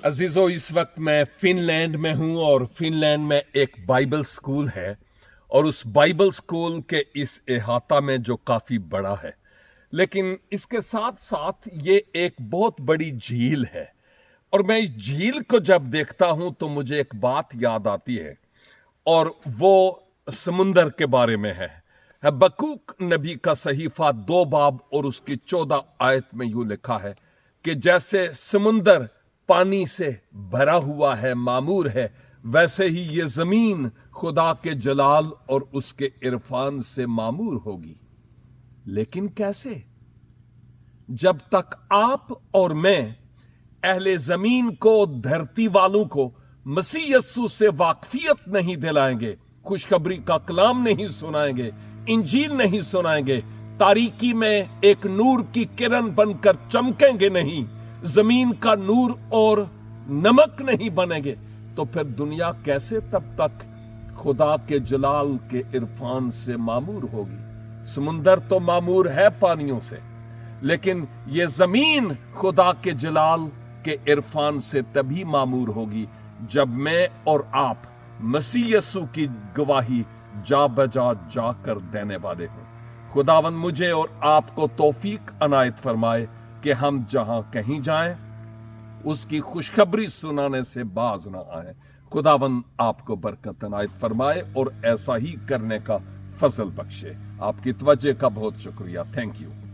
अजीजों, इस वक्त मैं फिनलैंड में हूं और फिनलैंड में एक बाइबल स्कूल है और उस बाइबल स्कूल के इस अहाता में जो काफी बड़ा है, लेकिन इसके साथ साथ ये एक बहुत बड़ी झील है। और मैं इस झील को जब देखता हूं तो मुझे एक बात याद आती है और वो समुंदर के बारे में है। हबक्कूक नबी का सहीफा 2 बाब और उसकी 14 आयत में यूं लिखा है कि जैसे समुंदर पानी से भरा हुआ है, मामूर है, वैसे ही ये जमीन खुदा के जलाल और उसके इरफान से मामूर होगी। लेकिन कैसे? जब तक आप और मैं अहले जमीन को, धरती वालों को मसीह यस्सु से वाकफियत नहीं दिलाएंगे, खुशखबरी का कलाम नहीं सुनाएंगे, इंजील नहीं सुनाएंगे, तारीकी में एक नूर की किरण बनकर चमकेंगे नहीं, जमीन का नूर और नमक नहीं बनेंगे, तो फिर दुनिया कैसे तब तक खुदा के जलाल के इरफान से मामूर होगी? समुंदर तो मामूर है पानियों से, लेकिन ये जमीन खुदा के जलाल के इरफान से तभी मामूर होगी जब मैं और आप मसीह यस्सु की गवाही जा बजा जाकर देने वाले हों। खुदावन मुझे और आपको तौफीक अनायत फरमाए कि हम जहां कहीं जाएं उसकी खुशखबरी सुनाने से बाज ना आए। खुदावन आपको बरकत अनायत फरमाए और ऐसा ही करने का फजल बख्शे। आपकी तवज्जो का बहुत शुक्रिया। Thank you.